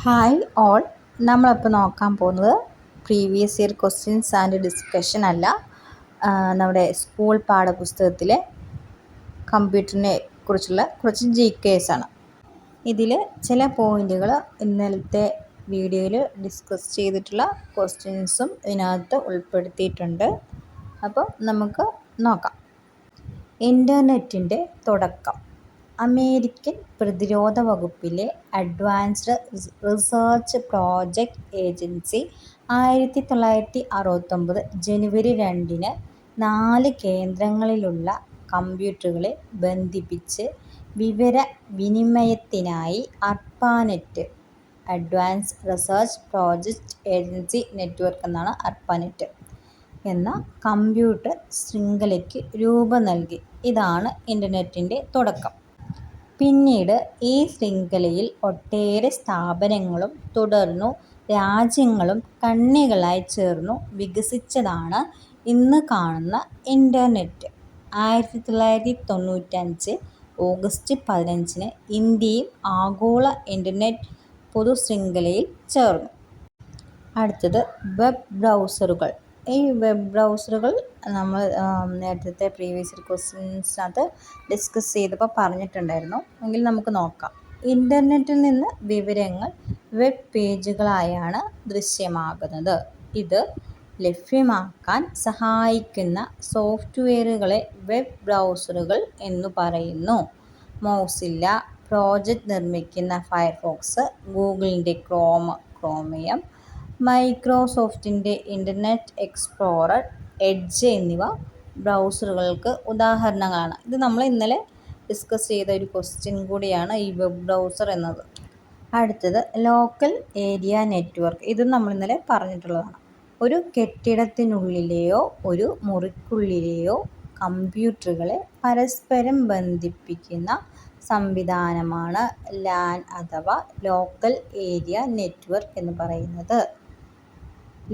Hi all. നമ്മളിപ്പോൾ നോക്കാൻ പോകുന്നത് previous year questions and discussion അല്ല, നമ്മുടെ സ്കൂൾ പാഠപുസ്തകത്തിലെ കമ്പ്യൂട്ടറിനെ കുറിച്ചുള്ള കുറച്ച് GKs ആണ്. ഇതിൽ ചില പോയിന്റുകൾ ഇന്നലത്തെ വീഡിയോയിൽ ഡിസ്കസ് ചെയ്തിട്ടുള്ള ക്വസ്റ്റ്യൻസും ഇതിനകത്ത് ഉൾപ്പെടുത്തിയിട്ടുണ്ട്. അപ്പോൾ നമുക്ക് നോക്കാം. ഇൻ്റർനെറ്റിൻ്റെ തുടക്കം. അമേരിക്കൻ പ്രതിരോധ വകുപ്പിലെ അഡ്വാൻസ്ഡ് റിസർച്ച് പ്രോജക്റ്റ് ഏജൻസി 1969 ജനുവരി 2-ന് 4 കേന്ദ്രങ്ങളിലുള്ള കമ്പ്യൂട്ടറുകളെ ബന്ധിപ്പിച്ച് വിവര വിനിമയത്തിനായി ARPANET, advanced research project agency network എന്നാണ് അർപ്പാനെറ്റ് എന്ന കമ്പ്യൂട്ടർ ശൃംഖലയ്ക്ക് രൂപം നൽകി. ഇതാണ് ഇൻ്റർനെറ്റിൻ്റെ തുടക്കം. പിന്നീട് ഈ ശൃംഖലയിൽ ഒട്ടേറെ സ്ഥാപനങ്ങളും തുടർന്നു രാജ്യങ്ങളും കണ്ണികളായി ചേർന്നു വികസിച്ചതാണ് ഇന്ന് കാണുന്ന ഇൻ്റർനെറ്റ്. 1995 ഓഗസ്റ്റ് 15-ന് ഇന്ത്യയും ആഗോള ഇൻ്റർനെറ്റ് പൊതുശൃംഖലയിൽ ചേർന്നു. അടുത്തത് വെബ് ബ്രൗസറുകൾ. ഈ വെബ് ബ്രൗസറുകൾ നമ്മൾ നേരത്തെ പ്രീവിയസ് ഇയർ ക്വസ്റ്റ്യൻസിനകത്ത് ഡിസ്കസ് ചെയ്തപ്പോൾ പറഞ്ഞിട്ടുണ്ടായിരുന്നു. എങ്കിൽ നമുക്ക് നോക്കാം. ഇൻ്റർനെറ്റിൽ നിന്ന് വിവരങ്ങൾ വെബ് പേജുകളായാണ് ദൃശ്യമാകുന്നത്. ഇത് ലഭ്യമാക്കാൻ സഹായിക്കുന്ന സോഫ്റ്റ്വെയറുകളെ വെബ് ബ്രൗസറുകൾ എന്നു പറയുന്നു. മൊസില്ല പ്രോജക്റ്റ് നിർമ്മിക്കുന്ന ഫയർഫോക്സ്, ഗൂഗിളിൻ്റെ ക്രോമിയം, മൈക്രോസോഫ്റ്റിൻ്റെ ഇൻ്റർനെറ്റ് എക്സ്പ്ലോറർ, എഡ്ജ് എന്നിവ ബ്രൗസറുകൾക്ക് ഉദാഹരണങ്ങളാണ്. ഇത് നമ്മൾ ഇന്നലെ ഡിസ്കസ് ചെയ്ത ഒരു ക്വസ്റ്റ്യൻ കൂടിയാണ് ഈ വെബ് ബ്രൗസർ എന്നത്. അടുത്തത് ലോക്കൽ ഏരിയ നെറ്റ്വർക്ക്. ഇതും നമ്മൾ ഇന്നലെ പറഞ്ഞിട്ടുള്ളതാണ്. ഒരു കെട്ടിടത്തിനുള്ളിലെയോ ഒരു മുറിക്കുള്ളിലെയോ കമ്പ്യൂട്ടറുകളെ പരസ്പരം ബന്ധിപ്പിക്കുന്ന സംവിധാനമാണ് LAN അഥവാ ലോക്കൽ ഏരിയ നെറ്റ്വർക്ക് എന്ന് പറയുന്നത്.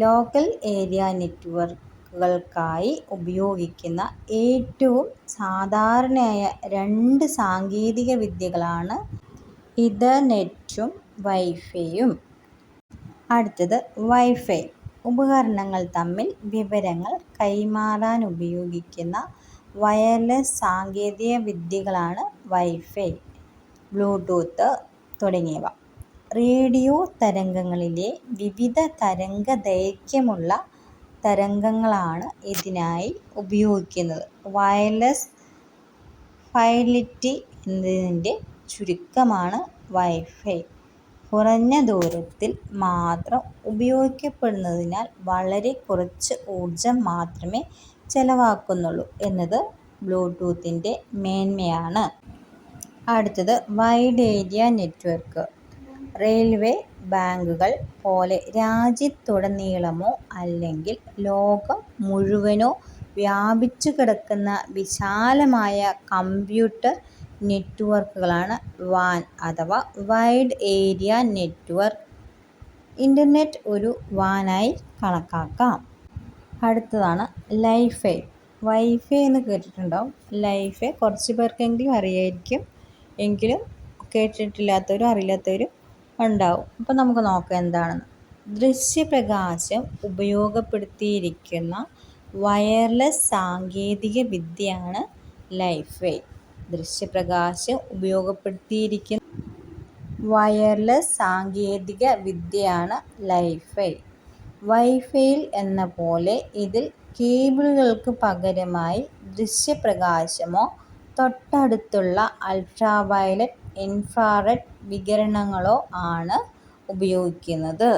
ലോക്കൽ ഏരിയ നെറ്റ്വർക്കുകൾക്കായി ഉപയോഗിക്കുന്ന ഏറ്റവും സാധാരണയായ 2 സാങ്കേതിക വിദ്യകളാണ് ഇഥർനെറ്റും വൈഫൈയും. അടുത്തത് വൈഫൈ. ഉപകരണങ്ങൾ തമ്മിൽ വിവരങ്ങൾ കൈമാറാൻ ഉപയോഗിക്കുന്ന വയർലെസ് സാങ്കേതിക വിദ്യകളാണ് വൈഫൈ, ബ്ലൂടൂത്ത് തുടങ്ങിയവ. റേഡിയോ തരംഗങ്ങളിലെ വിവിധ തരംഗദൈർഘ്യമുള്ള തരംഗങ്ങളാണ് ഇതിനായി ഉപയോഗിക്കുന്നത്. വയർലെസ് ഫിഡലിറ്റി എന്നതിൻ്റെ ചുരുക്കമാണ് വൈഫൈ. കുറഞ്ഞ ദൂരത്തിൽ മാത്രം ഉപയോഗിക്കപ്പെടുന്നതിനാൽ വളരെ കുറച്ച് ഊർജം മാത്രമേ ചെലവാക്കുന്നുള്ളൂ എന്നത് ബ്ലൂടൂത്തിൻ്റെ മേന്മയാണ്. അടുത്തത് വൈഡ് ഏരിയ നെറ്റ്വർക്ക്. റെയിൽവേ, ബാങ്കുകൾ പോലെ രാജ്യത്തുടനീളമോ അല്ലെങ്കിൽ ലോകം മുഴുവനോ വ്യാപിച്ചു കിടക്കുന്ന വിശാലമായ കമ്പ്യൂട്ടർ നെറ്റ്വർക്കുകളാണ് WAN അഥവാ വൈഡ് ഏരിയ നെറ്റ്വർക്ക്. ഇൻ്റർനെറ്റ് ഒരു WAN-ആയി കണക്കാക്കാം. അടുത്തതാണ് ലൈഫൈ. വൈഫൈ എന്ന് കേട്ടിട്ടുണ്ടാവും. ലൈഫൈ കുറച്ച് പേർക്കെങ്കിലും അറിയായിരിക്കും, എങ്കിലും കേട്ടിട്ടില്ലാത്തവരും അറിയില്ലാത്തവരും ഉണ്ടാവും. അപ്പോൾ നമുക്ക് നോക്കാം എന്താണെന്ന്. ദൃശ്യപ്രകാശം ഉപയോഗപ്പെടുത്തിയിരിക്കുന്ന വയർലെസ് സാങ്കേതിക വിദ്യയാണ് ലൈഫൈ. ദൃശ്യപ്രകാശം ഉപയോഗപ്പെടുത്തിയിരിക്കുന്ന വയർലെസ് സാങ്കേതിക വിദ്യയാണ് ലൈഫൈ. വൈഫൈയിൽ എന്ന പോലെ ഇതിൽ കേബിളുകൾക്ക് പകരമായി ദൃശ്യപ്രകാശമോ തൊട്ടടുത്തുള്ള അൾട്രാവയലറ്റ്, ഇൻഫ്രാറെഡ് വികിരണങ്ങളോ ആണ് ഉപയോഗിക്കുന്നത്.